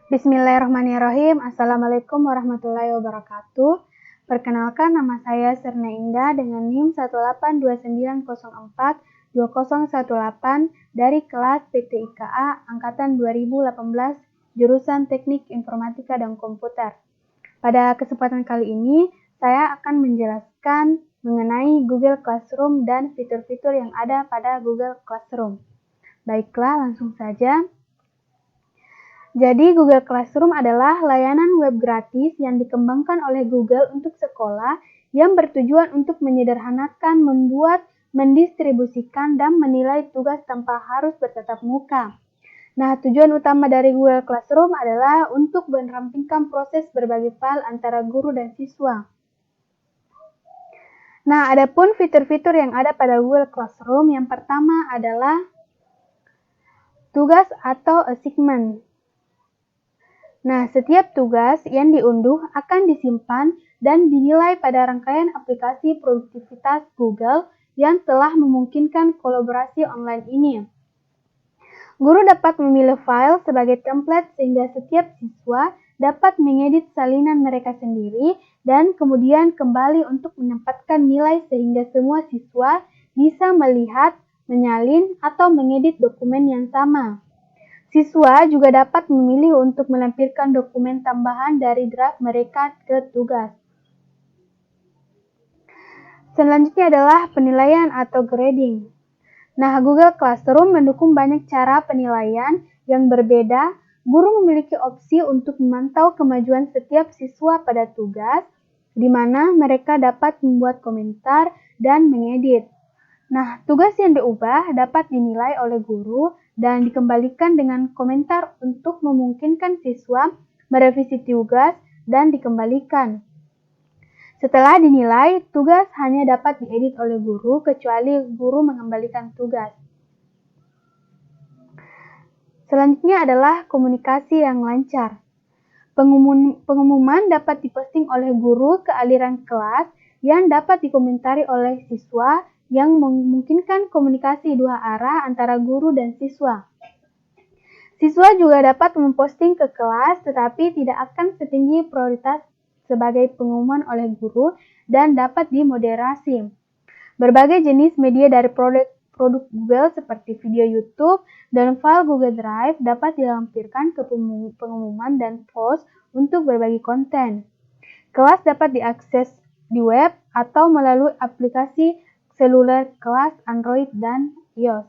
Bismillahirrahmanirrahim. Assalamualaikum warahmatullahi wabarakatuh. Perkenalkan, nama saya Serna Indah dengan NIM 18290420018 dari kelas PTIKA Angkatan 2018 jurusan Teknik Informatika dan Komputer. Pada kesempatan kali ini, saya akan menjelaskan mengenai Google Classroom dan fitur-fitur yang ada pada Google Classroom. Baiklah, langsung saja. Jadi, Google Classroom adalah layanan web gratis yang dikembangkan oleh Google untuk sekolah yang bertujuan untuk menyederhanakan, membuat, mendistribusikan, dan menilai tugas tanpa harus bertatap muka. Nah, tujuan utama dari Google Classroom adalah untuk merampingkan proses berbagi file antara guru dan siswa. Nah, adapun fitur-fitur yang ada pada Google Classroom, yang pertama adalah tugas atau assignment. Nah, setiap tugas yang diunduh akan disimpan dan dinilai pada rangkaian aplikasi produktivitas Google yang telah memungkinkan kolaborasi online ini. Guru dapat memilih file sebagai template sehingga setiap siswa dapat mengedit salinan mereka sendiri dan kemudian kembali untuk menempatkan nilai sehingga semua siswa bisa melihat, menyalin, atau mengedit dokumen yang sama. Siswa juga dapat memilih untuk melampirkan dokumen tambahan dari draft mereka ke tugas. Selanjutnya adalah penilaian atau grading. Nah, Google Classroom mendukung banyak cara penilaian yang berbeda. Guru memiliki opsi untuk memantau kemajuan setiap siswa pada tugas, di mana mereka dapat membuat komentar dan mengedit. Nah, tugas yang diubah dapat dinilai oleh guru dan dikembalikan dengan komentar untuk memungkinkan siswa merevisi tugas dan dikembalikan. Setelah dinilai, tugas hanya dapat diedit oleh guru kecuali guru mengembalikan tugas. Selanjutnya adalah komunikasi yang lancar. Pengumuman dapat diposting oleh guru ke aliran kelas yang dapat dikomentari oleh siswa yang memungkinkan komunikasi dua arah antara guru dan siswa. Siswa juga dapat memposting ke kelas tetapi tidak akan setinggi prioritas sebagai pengumuman oleh guru dan dapat dimoderasi. Berbagai jenis media dari produk Google seperti video YouTube dan file Google Drive dapat dilampirkan ke pengumuman dan post untuk berbagi konten. Kelas dapat diakses di web atau melalui aplikasi seluler kelas Android dan iOS.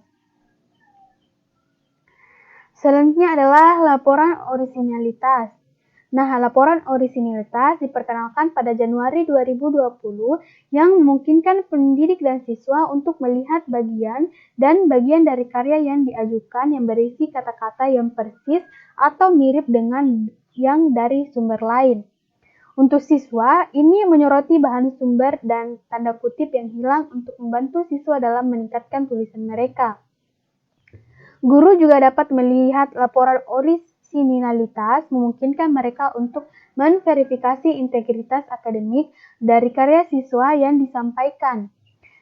Selanjutnya adalah laporan orisinalitas. Nah, laporan orisinalitas diperkenalkan pada Januari 2020 yang memungkinkan pendidik dan siswa untuk melihat bagian dari karya yang diajukan yang berisi kata-kata yang persis atau mirip dengan yang dari sumber lain. Untuk siswa, ini menyoroti bahan sumber dan tanda kutip yang hilang untuk membantu siswa dalam meningkatkan tulisan mereka. Guru juga dapat melihat laporan orisinalitas, memungkinkan mereka untuk memverifikasi integritas akademik dari karya siswa yang disampaikan.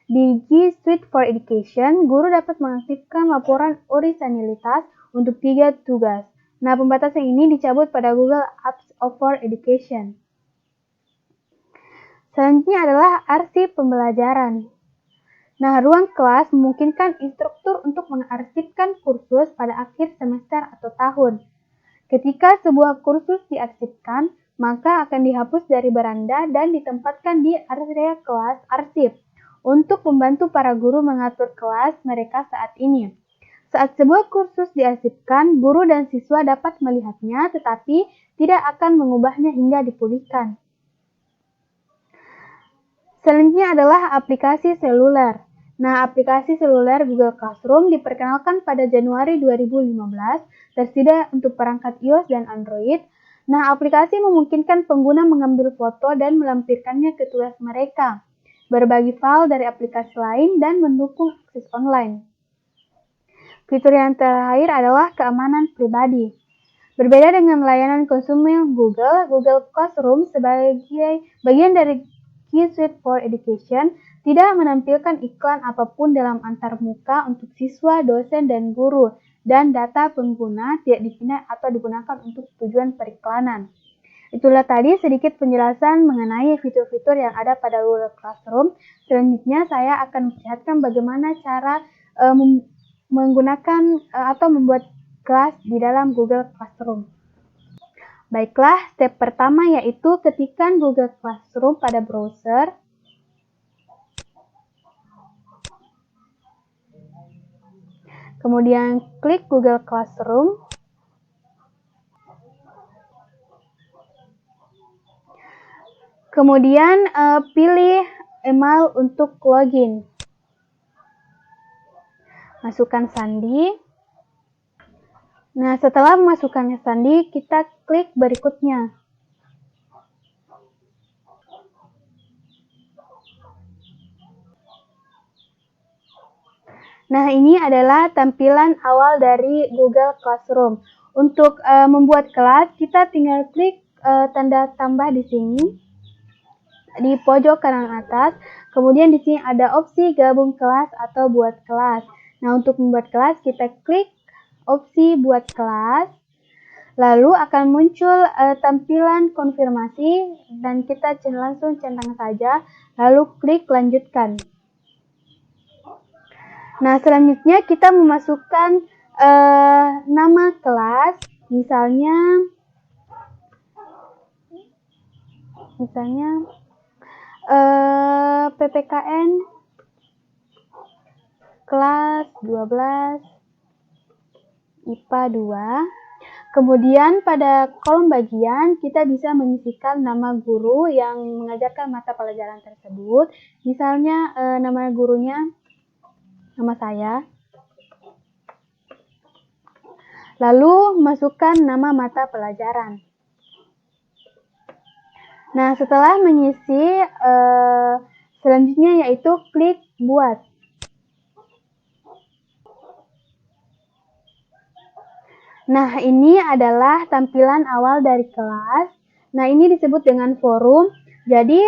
Di G Suite for Education, guru dapat mengaktifkan laporan orisinalitas untuk 3 tugas. Nah, pembatasan ini dicabut pada Google Apps for Education. Selanjutnya adalah arsip pembelajaran. Nah, ruang kelas memungkinkan instruktur untuk mengarsipkan kursus pada akhir semester atau tahun. Ketika sebuah kursus diarsipkan, maka akan dihapus dari beranda dan ditempatkan di area kelas arsip untuk membantu para guru mengatur kelas mereka saat ini. Saat sebuah kursus diarsipkan, guru dan siswa dapat melihatnya tetapi tidak akan mengubahnya hingga dipulihkan. Selanjutnya adalah aplikasi seluler. Nah, aplikasi seluler Google Classroom diperkenalkan pada Januari 2015, tersedia untuk perangkat iOS dan Android. Nah, aplikasi memungkinkan pengguna mengambil foto dan melampirkannya ke tugas mereka, berbagi file dari aplikasi lain, dan mendukung akses online. Fitur yang terakhir adalah keamanan pribadi. Berbeda dengan layanan konsumen Google, Google Classroom sebagai bagian dari G Suite for Education tidak menampilkan iklan apapun dalam antarmuka untuk siswa, dosen, dan guru. dan data pengguna tidak dipindah atau digunakan untuk tujuan periklanan. Itulah tadi sedikit penjelasan mengenai fitur-fitur yang ada pada Google Classroom. Selanjutnya saya akan memperlihatkan bagaimana cara menggunakan atau membuat kelas di dalam Google Classroom. Baiklah, step pertama yaitu ketikkan Google Classroom pada browser. Kemudian klik Google Classroom. Kemudian pilih email untuk login. Masukkan sandi. Nah, setelah memasukkan sandi, kita klik berikutnya. Nah, ini adalah tampilan awal dari Google Classroom. Untuk membuat kelas, kita tinggal klik tanda tambah di sini, di pojok kanan atas. Kemudian di sini ada opsi gabung kelas atau buat kelas. Nah, untuk membuat kelas, kita klik opsi buat kelas. Lalu akan muncul tampilan konfirmasi dan kita langsung centang saja, lalu klik lanjutkan. Nah, selanjutnya kita memasukkan nama kelas, misalnya PPKN kelas 12 IPA 2. Kemudian pada kolom bagian kita bisa mengisikan nama guru yang mengajarkan mata pelajaran tersebut. Misalnya nama gurunya, nama saya. Lalu masukkan nama mata pelajaran. Nah, setelah mengisi, selanjutnya yaitu klik buat. Nah, ini adalah tampilan awal dari kelas. Nah, ini disebut dengan forum. Jadi,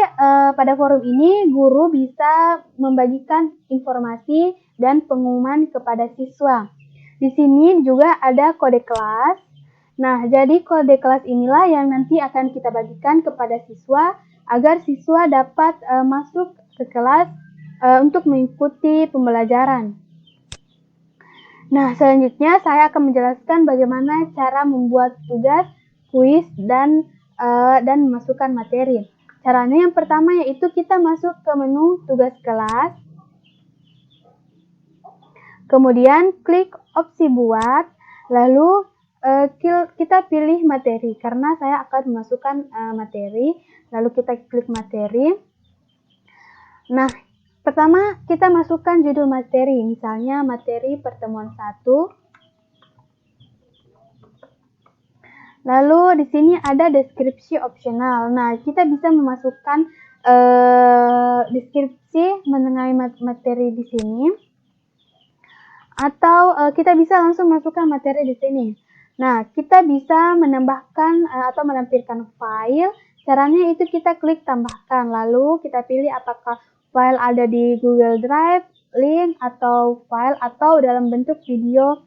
pada forum ini guru bisa membagikan informasi dan pengumuman kepada siswa. Di sini juga ada kode kelas. Nah, jadi kode kelas inilah yang nanti akan kita bagikan kepada siswa agar siswa dapat masuk ke kelas untuk mengikuti pembelajaran. Nah, selanjutnya saya akan menjelaskan bagaimana cara membuat tugas, kuis, dan memasukkan materi. Caranya yang pertama yaitu kita masuk ke menu tugas kelas. Kemudian klik opsi buat, lalu kita pilih materi karena saya akan memasukkan materi. Lalu kita klik materi. Nah, pertama, kita masukkan judul materi, misalnya materi pertemuan 1. Lalu di sini ada deskripsi opsional. Nah, kita bisa memasukkan deskripsi mengenai materi di sini. Atau kita bisa langsung masukkan materi di sini. Nah, kita bisa menambahkan atau menampilkan file. Caranya itu kita klik tambahkan, lalu kita pilih apakah file ada di Google Drive, link, atau file, atau dalam bentuk video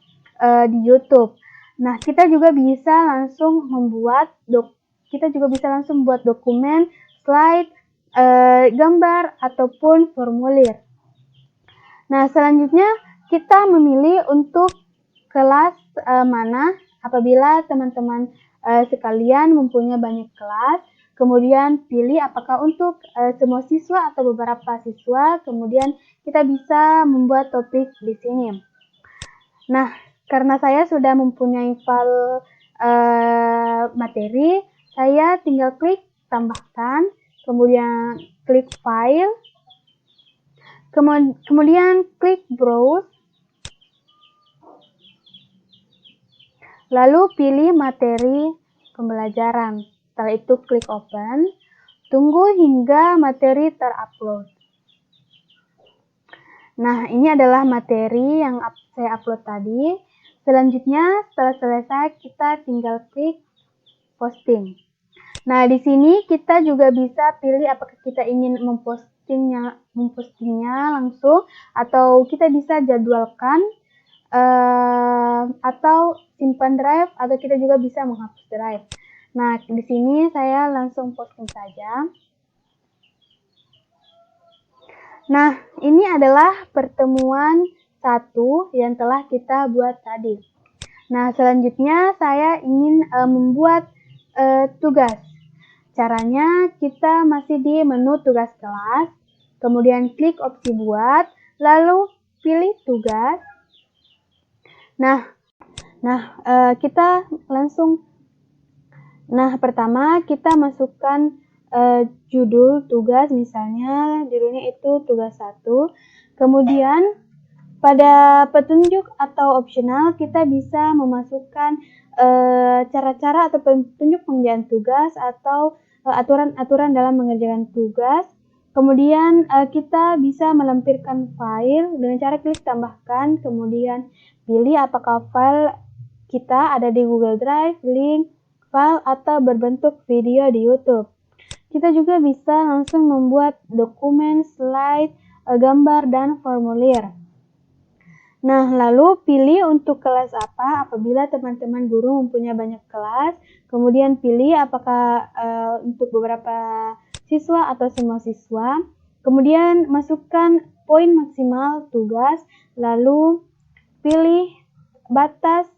di YouTube. Nah, kita juga bisa langsung membuat dokumen, slide, gambar, ataupun formulir. Nah, selanjutnya kita memilih untuk kelas mana. Apabila teman-teman sekalian mempunyai banyak kelas, kemudian pilih apakah untuk semua siswa atau beberapa siswa, kemudian kita bisa membuat topik di sini. Nah, karena saya sudah mempunyai file materi, saya tinggal klik tambahkan, kemudian klik file, kemudian klik browse, lalu pilih materi pembelajaran. Setelah itu klik open, tunggu hingga materi terupload. Nah, ini adalah materi yang saya upload tadi. Selanjutnya, setelah selesai, kita tinggal klik posting. Nah, di sini kita juga bisa pilih apakah kita ingin mempostingnya langsung, atau kita bisa jadwalkan atau simpan drive, atau kita juga bisa menghapus drive. Nah, di sini saya langsung posting saja. Nah, ini adalah pertemuan 1 yang telah kita buat tadi. Nah, selanjutnya saya ingin membuat tugas. Caranya kita masih di menu tugas kelas, kemudian klik opsi buat, lalu pilih tugas. Nah, kita langsung. Nah, pertama kita masukkan judul tugas, misalnya judulnya itu tugas 1. Kemudian pada petunjuk atau opsional kita bisa memasukkan cara-cara atau petunjuk pengerjaan tugas atau aturan-aturan dalam mengerjakan tugas. Kemudian kita bisa melampirkan file dengan cara klik tambahkan, kemudian pilih apakah file kita ada di Google Drive, link, file, atau berbentuk video di YouTube. Kita juga bisa langsung membuat dokumen, slide, gambar, dan formulir. Nah, lalu pilih untuk kelas apa apabila teman-teman guru mempunyai banyak kelas. Kemudian pilih apakah untuk beberapa siswa atau semua siswa. Kemudian masukkan poin maksimal tugas. Lalu pilih batas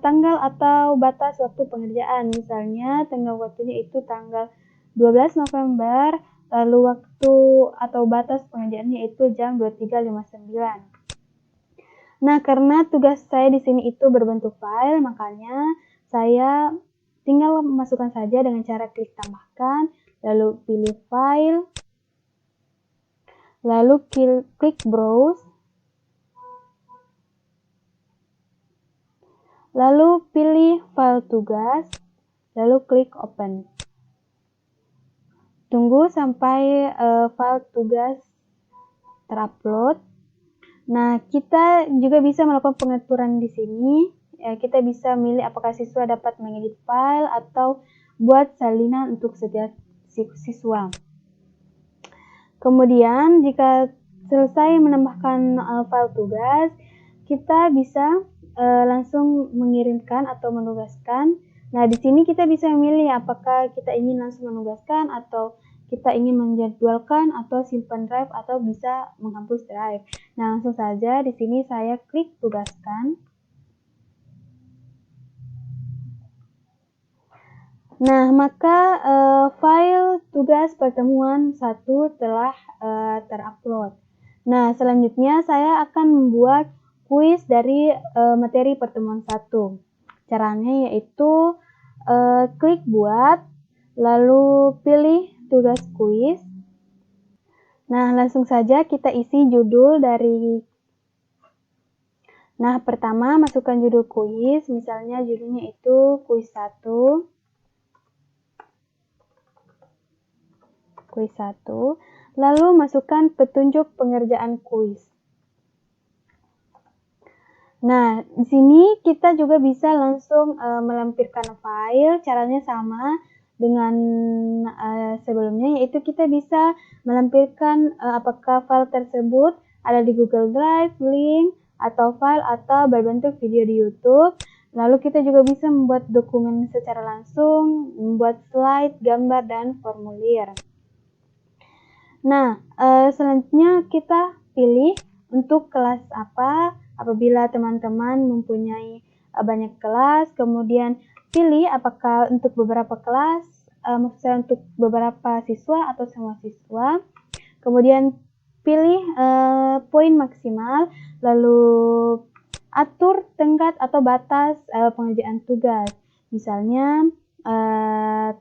tanggal atau batas waktu pengerjaan. Misalnya tanggal waktunya itu tanggal 12 November, lalu waktu atau batas pengerjaannya itu jam 23.59. Nah, karena tugas saya di sini itu berbentuk file, makanya saya tinggal masukkan saja dengan cara klik tambahkan, lalu pilih file, lalu klik browse, lalu pilih file tugas, lalu klik open. Tunggu sampai file tugas terupload. Nah, kita juga bisa melakukan pengaturan di sini. Kita bisa milih apakah siswa dapat mengedit file atau buat salinan untuk setiap siswa. Kemudian, jika selesai menambahkan file tugas, kita bisa langsung mengirimkan atau menugaskan. Nah, di sini kita bisa memilih apakah kita ingin langsung menugaskan atau kita ingin menjadwalkan atau simpan drive atau bisa menghapus drive. Nah, langsung saja di sini saya klik tugaskan. Nah, maka file tugas pertemuan 1 telah terupload. Nah, selanjutnya saya akan membuat kuis dari materi pertemuan 1. Caranya yaitu klik buat, lalu pilih tugas kuis. Nah, langsung saja kita isi judul dari. Nah, pertama masukkan judul kuis, misalnya judulnya itu kuis 1. Kuis 1, lalu masukkan petunjuk pengerjaan kuis. Nah, di sini kita juga bisa langsung melampirkan file. Caranya sama dengan sebelumnya, yaitu kita bisa melampirkan apakah file tersebut ada di Google Drive, link, atau file atau berbentuk video di YouTube. Lalu kita juga bisa membuat dokumen secara langsung, membuat slide, gambar, dan formulir. Nah, selanjutnya kita pilih untuk kelas apa. Apabila teman-teman mempunyai banyak kelas, kemudian pilih apakah untuk beberapa kelas, maksudnya untuk beberapa siswa atau semua siswa. Kemudian pilih poin maksimal, lalu atur tenggat atau batas pengerjaan tugas. Misalnya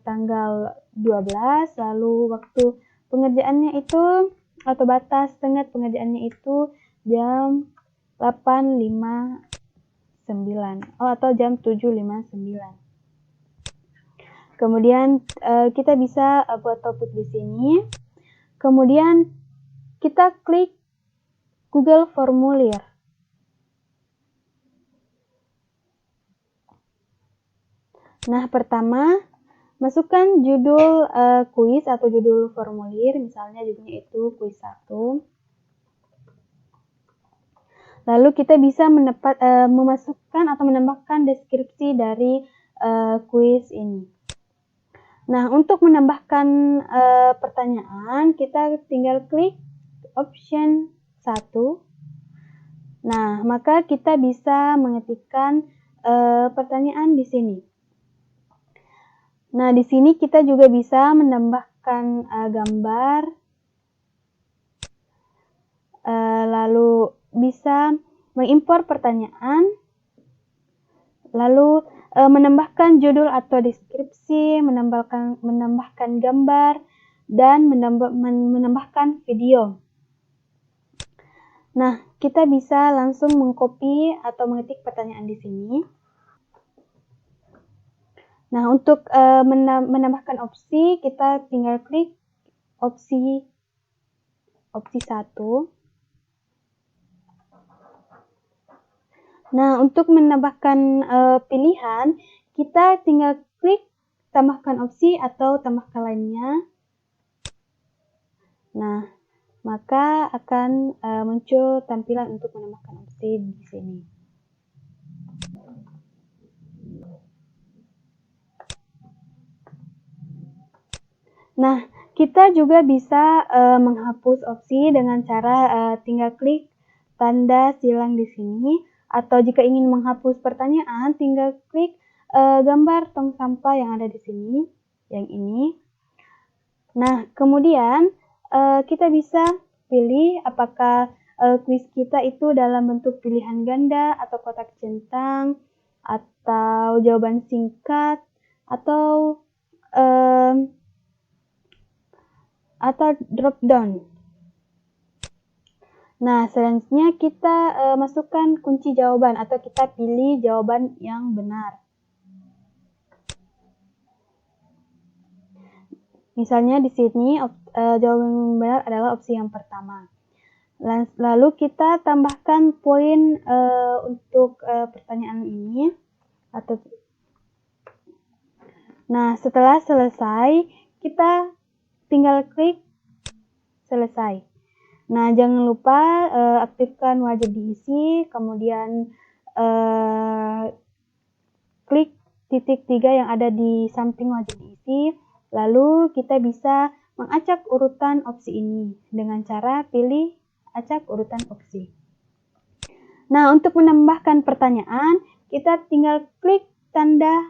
tanggal 12, lalu waktu pengerjaannya itu atau batas tenggat pengerjaannya itu jam 8.59 atau jam 7.59. Kemudian kita bisa buat topik di sini. Kemudian kita klik Google Formulir. Nah, pertama masukkan judul kuis atau judul formulir, misalnya judulnya itu kuis 1. Lalu kita bisa memasukkan atau menambahkan deskripsi dari kuis ini. Nah, untuk menambahkan pertanyaan, kita tinggal klik option 1. Nah, maka kita bisa mengetikkan pertanyaan di sini. Nah, di sini kita juga bisa menambahkan gambar, lalu bisa mengimpor pertanyaan, lalu menambahkan judul atau deskripsi, menambahkan gambar, dan menambahkan video. Nah, kita bisa langsung mengcopy atau mengetik pertanyaan di sini. Nah, untuk menambahkan opsi, kita tinggal klik opsi 1. Nah, untuk menambahkan pilihan, kita tinggal klik tambahkan opsi atau tambahkan lainnya. Nah, maka akan muncul tampilan untuk menambahkan opsi di sini. Nah, kita juga bisa menghapus opsi dengan cara tinggal klik tanda silang di sini, atau jika ingin menghapus pertanyaan, tinggal klik gambar tong sampah yang ada di sini, yang ini. Nah, kemudian kita bisa pilih apakah kuis kita itu dalam bentuk pilihan ganda, atau kotak centang, atau jawaban singkat, atau drop down. Nah, selanjutnya kita masukkan kunci jawaban atau kita pilih jawaban yang benar. Misalnya di sini jawaban yang benar adalah opsi yang pertama. Lalu kita tambahkan poin untuk pertanyaan ini. Nah, setelah selesai, kita tinggal klik selesai. Nah, jangan lupa aktifkan wajib diisi, kemudian klik titik 3 yang ada di samping wajib diisi, lalu kita bisa mengacak urutan opsi ini dengan cara pilih acak urutan opsi. Nah, untuk menambahkan pertanyaan, kita tinggal klik tanda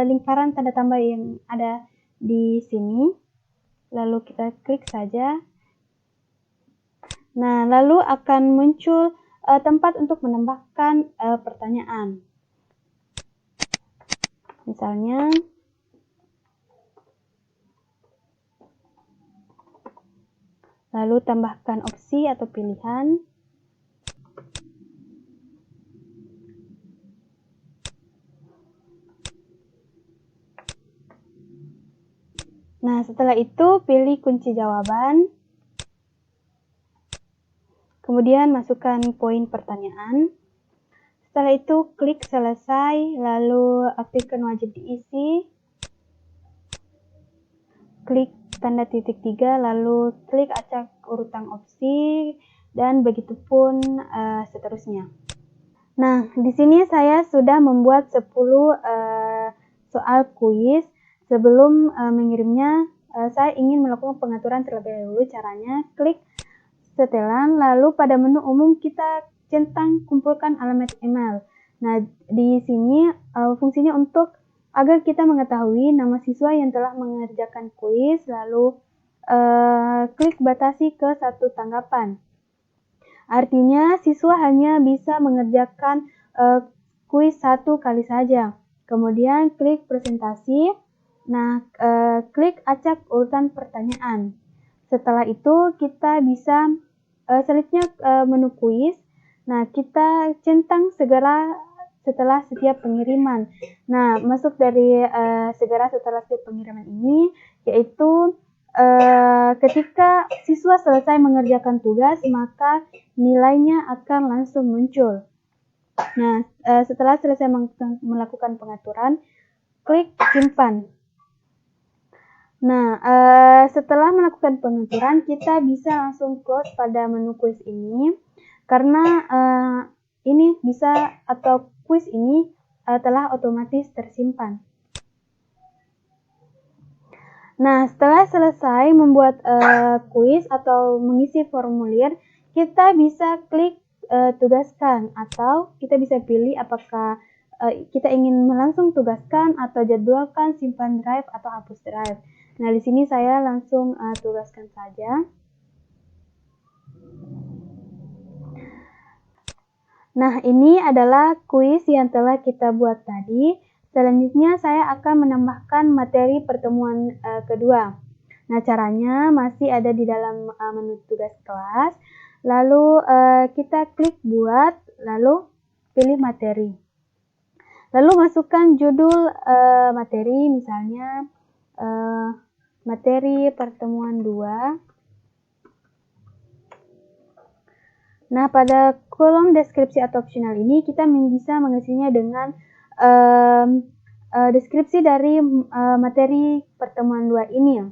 lingkaran tanda tambah yang ada di sini, lalu kita klik saja. Nah, lalu akan muncul tempat untuk menambahkan pertanyaan. Misalnya, lalu tambahkan opsi atau pilihan. Nah, setelah itu pilih kunci jawaban. Kemudian masukkan poin pertanyaan. Setelah itu klik selesai, lalu aktifkan wajib diisi. Klik tanda titik 3, lalu klik acak urutan opsi, dan begitupun seterusnya. Nah, di sini saya sudah membuat 10 soal kuis. Sebelum mengirimnya, saya ingin melakukan pengaturan terlebih dahulu. Caranya, klik setelan, lalu pada menu umum kita centang kumpulkan alamat email. Nah, di sini fungsinya untuk agar kita mengetahui nama siswa yang telah mengerjakan kuis, lalu klik batasi ke 1 tanggapan. Artinya, siswa hanya bisa mengerjakan kuis 1 kali saja. Kemudian klik presentasi. Nah, klik acak urutan pertanyaan. Setelah itu kita bisa selanjutnya menu kuis. Nah, kita centang segera setelah setiap pengiriman. Nah, masuk dari segera setelah setiap pengiriman ini yaitu ketika siswa selesai mengerjakan tugas, maka nilainya akan langsung muncul. Nah, setelah selesai melakukan pengaturan, klik simpan. Nah, setelah melakukan pengaturan, kita bisa langsung close pada menu kuis ini. karena ini bisa atau kuis ini telah otomatis tersimpan. Nah, setelah selesai membuat kuis atau mengisi formulir, kita bisa klik tugaskan, atau kita bisa pilih apakah kita ingin langsung tugaskan atau jadwalkan simpan drive atau hapus drive. Nah, di sini saya langsung tugaskan saja. Nah, ini adalah kuis yang telah kita buat tadi. Selanjutnya saya akan menambahkan materi pertemuan kedua. Nah, caranya masih ada di dalam menu tugas kelas. Lalu kita klik buat, lalu pilih materi. Lalu masukkan judul materi, misalnya materi pertemuan 2. Nah, pada kolom deskripsi atau opsional ini kita bisa mengisinya dengan deskripsi dari materi pertemuan 2 ini.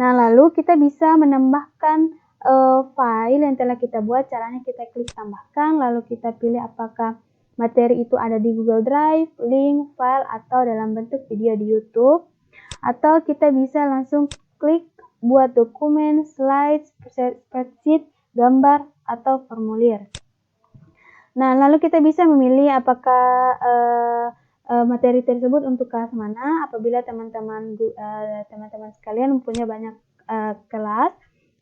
Nah, lalu kita bisa menambahkan file yang telah kita buat. Caranya kita klik tambahkan, lalu kita pilih apakah materi itu ada di Google Drive, link, file, atau dalam bentuk video di YouTube. Atau kita bisa langsung klik buat dokumen, slides, spreadsheet, gambar, atau formulir. Nah, lalu kita bisa memilih apakah materi tersebut untuk kelas mana. Apabila teman-teman sekalian mempunyai banyak kelas,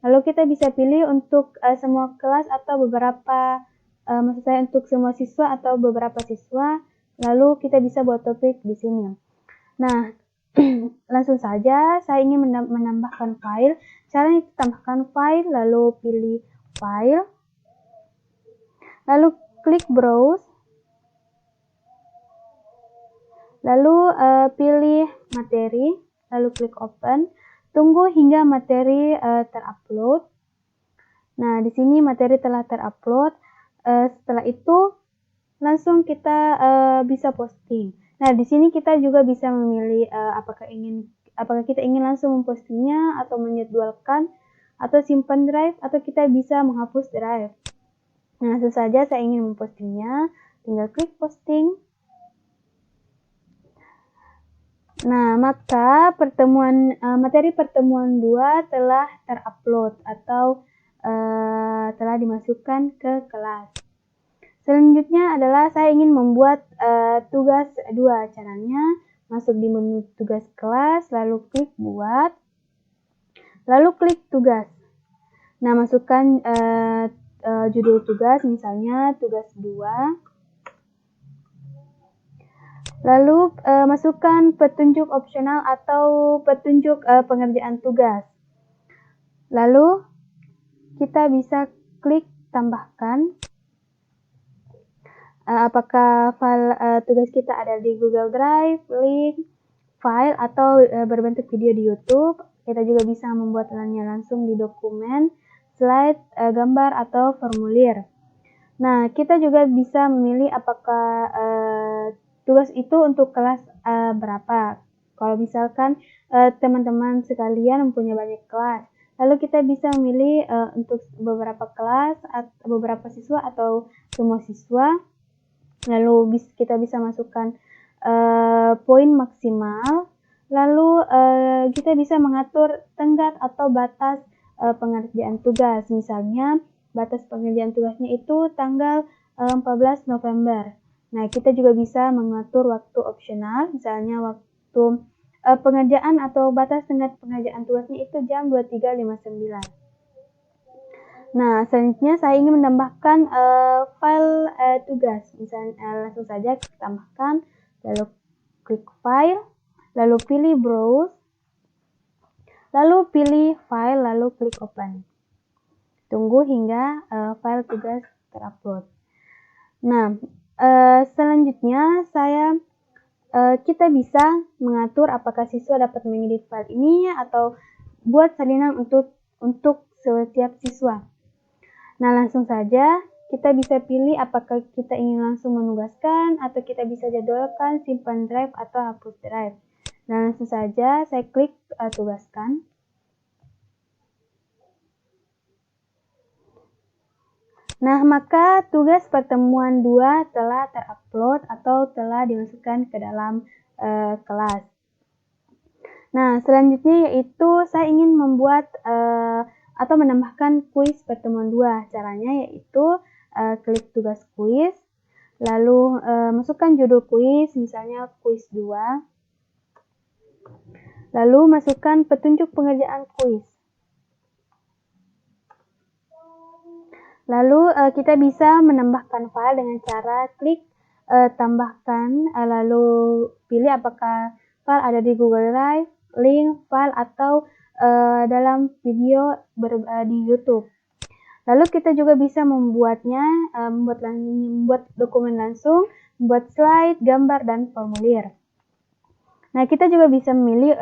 lalu kita bisa pilih untuk semua kelas atau beberapa, maksud saya untuk semua siswa atau beberapa siswa. Lalu kita bisa buat topik di sini. Nah, langsung saja saya ingin menambahkan file. Caranya tambahkan file, lalu pilih file, lalu klik browse, lalu pilih materi, lalu klik open. Tunggu hingga materi terupload. Nah, di sini materi telah terupload. Setelah itu langsung kita bisa posting. Nah, di sini kita juga bisa memilih apakah kita ingin langsung mempostingnya atau menjadwalkan atau simpan drive, atau kita bisa menghapus drive. Nah, langsung saja saya ingin mempostingnya, tinggal klik posting. Nah, maka materi pertemuan 2 telah terupload atau telah dimasukkan ke kelas. Selanjutnya adalah saya ingin membuat tugas 2. Caranya masuk di menu tugas kelas, lalu klik buat, lalu klik tugas. Nah, masukkan judul tugas, misalnya tugas 2. Lalu masukkan petunjuk opsional atau petunjuk pengerjaan tugas. Lalu kita bisa klik tambahkan. Apakah file tugas kita ada di Google Drive, link, file, atau berbentuk video di YouTube. Kita juga bisa membuatnya langsung di dokumen, slide, gambar, atau formulir. Nah, kita juga bisa memilih apakah tugas itu untuk kelas berapa. Kalau misalkan teman-teman sekalian mempunyai banyak kelas, lalu kita bisa memilih untuk beberapa kelas, beberapa siswa, atau semua siswa. Lalu kita bisa masukkan poin maksimal. Lalu kita bisa mengatur tenggat atau batas pengerjaan tugas. Misalnya batas pengerjaan tugasnya itu tanggal 14 November. Nah, kita juga bisa mengatur waktu opsional. Misalnya waktu pengerjaan atau batas tenggat pengerjaan tugasnya itu jam 23.59. Nah, selanjutnya saya ingin menambahkan file tugas. Misalnya langsung saja kita tambahkan, lalu klik file, lalu pilih browse, lalu pilih file, lalu klik open. Tunggu hingga file tugas terupload. Nah, selanjutnya kita bisa mengatur apakah siswa dapat mengedit file ini atau buat salinan untuk setiap siswa. Nah, langsung saja kita bisa pilih apakah kita ingin langsung menugaskan atau kita bisa jadwalkan simpan drive atau hapus drive. Nah, langsung saja saya klik tugaskan. Nah, maka tugas pertemuan 2 telah terupload atau telah dimasukkan ke dalam kelas. Nah, selanjutnya yaitu saya ingin membuat atau menambahkan kuis pertemuan 2. Caranya yaitu klik tugas kuis, lalu masukkan judul kuis, misalnya kuis 2. Lalu masukkan petunjuk pengerjaan kuis. Lalu kita bisa menambahkan file dengan cara klik tambahkan, lalu pilih apakah file ada di Google Drive, link, file, atau dalam video di YouTube. Lalu kita juga bisa membuatnya, membuat dokumen langsung, membuat slide, gambar, dan formulir. Nah, kita juga bisa memilih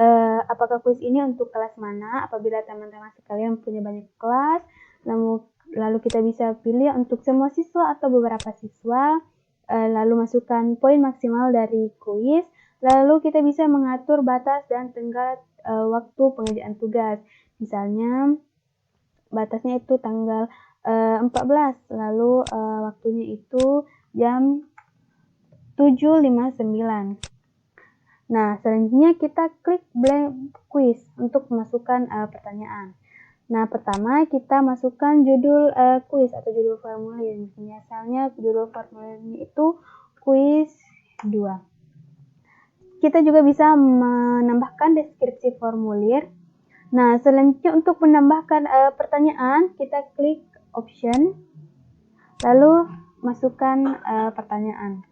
apakah kuis ini untuk kelas mana. Apabila teman-teman sekalian punya banyak kelas, lalu kita bisa pilih untuk semua siswa atau beberapa siswa, lalu masukkan poin maksimal dari kuis, lalu kita bisa mengatur batas dan tenggat waktu pengerjaan tugas. Misalnya, batasnya itu tanggal 14, lalu waktunya itu jam 7.59. Nah, selanjutnya kita klik blank quiz untuk memasukkan pertanyaan. Nah, pertama kita masukkan judul kuis atau judul formulir. Misalnya judul formulirnya itu kuis 2. Kita juga bisa menambahkan deskripsi formulir. Nah, selanjutnya untuk menambahkan pertanyaan, kita klik option, lalu masukkan pertanyaan.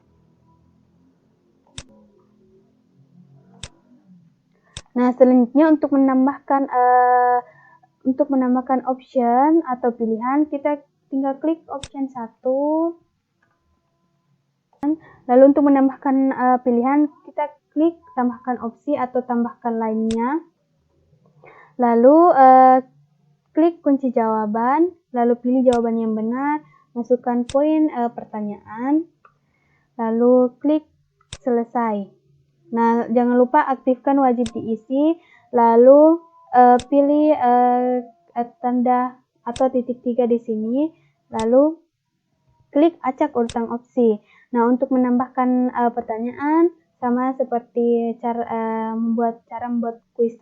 Nah, selanjutnya untuk menambahkan option atau pilihan, kita tinggal klik option 1. Lalu untuk menambahkan pilihan, kita klik tambahkan opsi atau tambahkan lainnya. Lalu klik kunci jawaban, lalu pilih jawaban yang benar, masukkan poin pertanyaan, lalu klik selesai. Nah, jangan lupa aktifkan wajib diisi, lalu pilih tanda atau titik 3 di sini, lalu klik acak urutan opsi. Nah, untuk menambahkan pertanyaan, sama seperti cara membuat kuis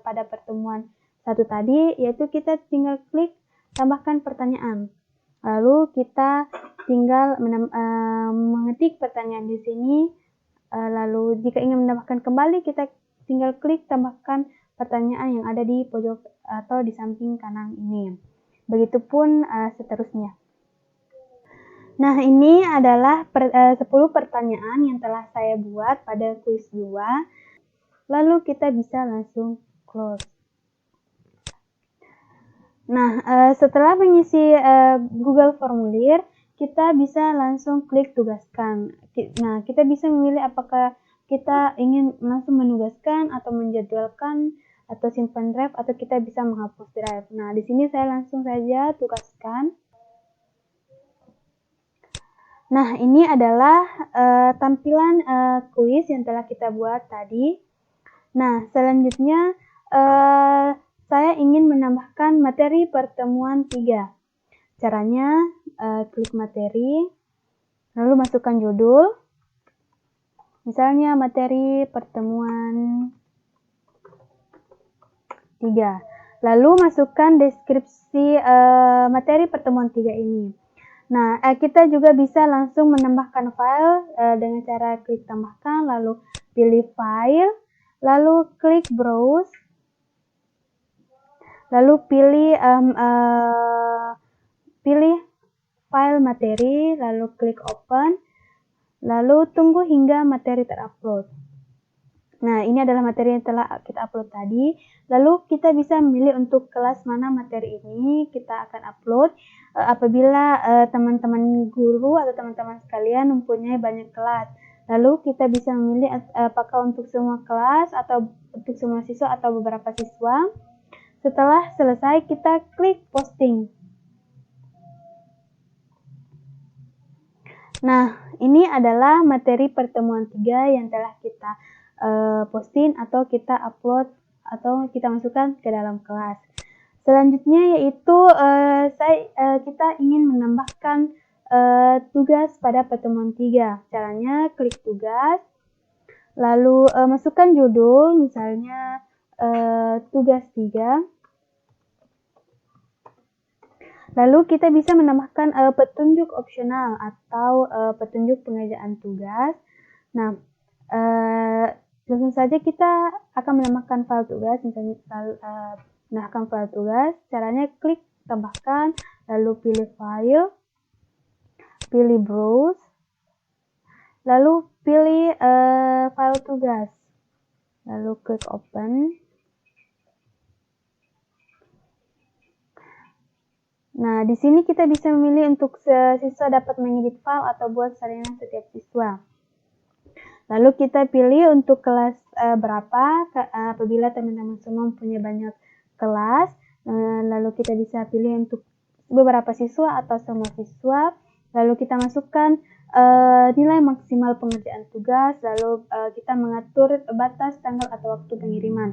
pada pertemuan 1 tadi, yaitu kita tinggal klik tambahkan pertanyaan. Lalu kita tinggal mengetik pertanyaan di sini. Lalu jika ingin menambahkan kembali, kita tinggal klik tambahkan pertanyaan yang ada di pojok atau di samping kanan ini. Begitupun seterusnya. Nah, ini adalah 10 pertanyaan yang telah saya buat pada kuis 2. Lalu kita bisa langsung close. Nah, setelah mengisi Google Formulir, kita bisa langsung klik tugaskan. Nah, kita bisa memilih apakah kita ingin langsung menugaskan atau menjadwalkan atau simpan drive, atau kita bisa menghapus drive. Nah, di sini saya langsung saja tugaskan. Nah, ini adalah tampilan kuis yang telah kita buat tadi. Nah, selanjutnya saya ingin menambahkan materi pertemuan 3. Caranya, klik materi, lalu masukkan judul, misalnya materi pertemuan 3. Lalu masukkan deskripsi materi pertemuan 3 ini. Nah, kita juga bisa langsung menambahkan file dengan cara klik tambahkan, lalu pilih file, lalu klik browse, lalu pilih file materi, lalu klik open, lalu tunggu hingga materi terupload. Nah, ini adalah materi yang telah kita upload tadi. Lalu kita bisa memilih untuk kelas mana materi ini kita akan upload. Apabila teman-teman guru atau teman-teman sekalian mempunyai banyak kelas, lalu kita bisa memilih apakah untuk semua kelas atau untuk semua siswa atau beberapa siswa. Setelah selesai, kita klik posting. Nah, ini adalah materi pertemuan 3 yang telah kita posting atau kita upload atau kita masukkan ke dalam kelas. Selanjutnya yaitu kita ingin menambahkan tugas pada pertemuan 3. Caranya klik tugas, lalu masukkan judul, misalnya tugas 3. Lalu kita bisa menambahkan petunjuk opsional atau petunjuk pengerjaan tugas. Nah, langsung saja kita akan menambahkan file tugas, misalnya menambahkan file tugas. Caranya klik tambahkan, lalu pilih file, pilih browse, lalu pilih file tugas, lalu klik open. Nah, di sini kita bisa memilih untuk siswa dapat mengedit file atau buat salinan setiap siswa. Lalu kita pilih untuk kelas berapa, apabila teman-teman semua punya banyak kelas. Lalu kita bisa pilih untuk beberapa siswa atau semua siswa. Lalu kita masukkan nilai maksimal pengerjaan tugas. Lalu kita mengatur batas, tanggal, atau waktu pengiriman.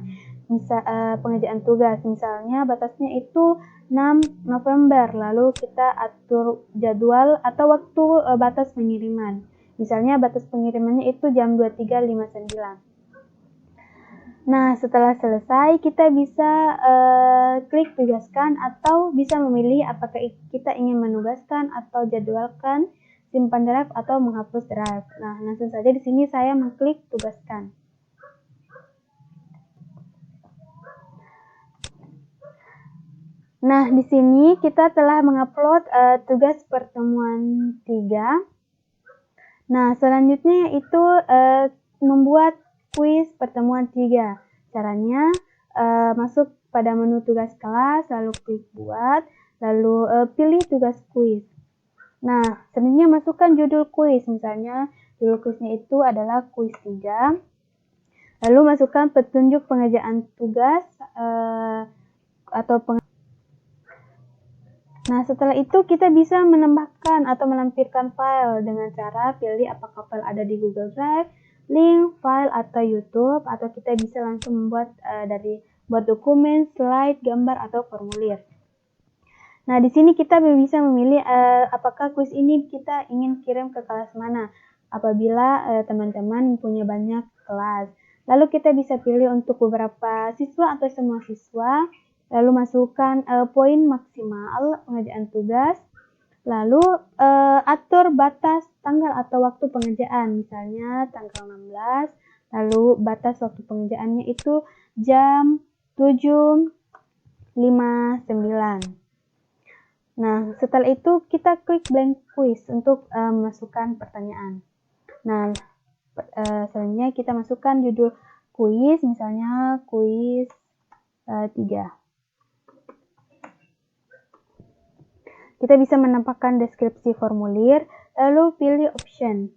Pengerjaan tugas, misalnya batasnya itu 6 November, lalu kita atur jadwal atau waktu batas pengiriman. Misalnya batas pengirimannya itu jam 23.59. Nah, setelah selesai kita bisa klik tugaskan atau bisa memilih apakah kita ingin menugaskan atau jadwalkan, simpan drive atau menghapus drive. Nah, langsung saja di sini saya mengklik tugaskan. Nah, di sini kita telah mengupload tugas pertemuan 3. Nah, selanjutnya yaitu membuat kuis pertemuan 3. Caranya masuk pada menu tugas kelas, lalu klik buat, lalu pilih tugas kuis. Nah, selanjutnya masukkan judul kuis, misalnya judul kuisnya itu adalah kuis 3. Lalu masukkan petunjuk pengerjaan tugas atau Nah, setelah itu kita bisa menambahkan atau melampirkan file dengan cara pilih apakah file ada di Google Drive, link, file, atau YouTube, atau kita bisa langsung membuat buat dokumen, slide, gambar, atau formulir. Nah, di sini kita bisa memilih apakah kuis ini kita ingin kirim ke kelas mana apabila teman-teman mempunyai banyak kelas. Lalu kita bisa pilih untuk beberapa siswa atau semua siswa. Lalu masukkan poin maksimal pengerjaan tugas. Lalu atur batas, tanggal, atau waktu pengerjaan. Misalnya tanggal 16. Lalu batas waktu pengerjaannya itu jam 7.59. Nah, setelah itu kita klik blank quiz untuk memasukkan pertanyaan. Nah, selanjutnya kita masukkan judul kuis, misalnya kuis 3. Kita bisa menambahkan deskripsi formulir, lalu pilih option.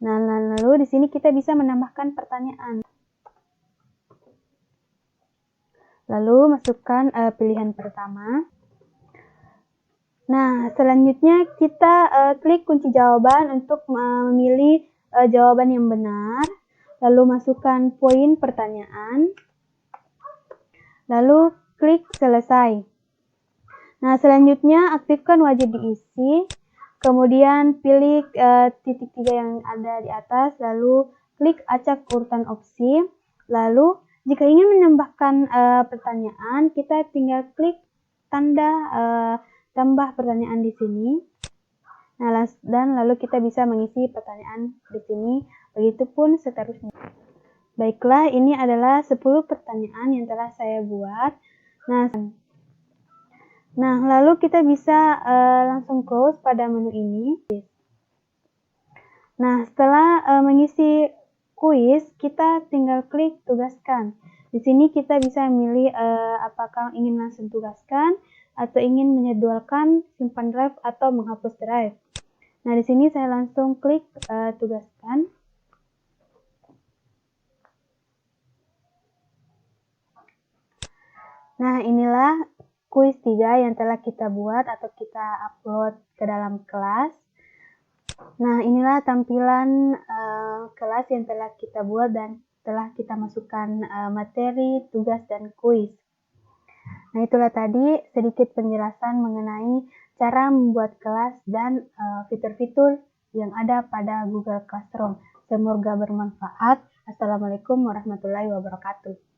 Nah, lalu di sini kita bisa menambahkan pertanyaan. Lalu masukkan pilihan pertama. Nah, selanjutnya kita klik kunci jawaban untuk memilih jawaban yang benar. Lalu masukkan poin pertanyaan. Lalu klik selesai. Nah, selanjutnya aktifkan wajib diisi, kemudian pilih titik 3 yang ada di atas, lalu klik acak urutan opsi, lalu jika ingin menambahkan pertanyaan, kita tinggal klik tanda tambah pertanyaan di sini. Nah, dan lalu kita bisa mengisi pertanyaan di sini, begitupun seterusnya. Baiklah, ini adalah 10 pertanyaan yang telah saya buat. Nah, lalu kita bisa langsung close pada menu ini. Nah, setelah mengisi kuis, kita tinggal klik tugaskan. Di sini kita bisa memilih apakah ingin langsung tugaskan atau ingin menjadwalkan, simpan drive, atau menghapus drive. Nah, di sini saya langsung klik tugaskan. Nah, inilah kuis 3 yang telah kita buat atau kita upload ke dalam kelas. Nah, inilah tampilan kelas yang telah kita buat dan telah kita masukkan materi, tugas, dan kuis. Nah, itulah tadi sedikit penjelasan mengenai cara membuat kelas dan fitur-fitur yang ada pada Google Classroom. Semoga bermanfaat. Assalamualaikum warahmatullahi wabarakatuh.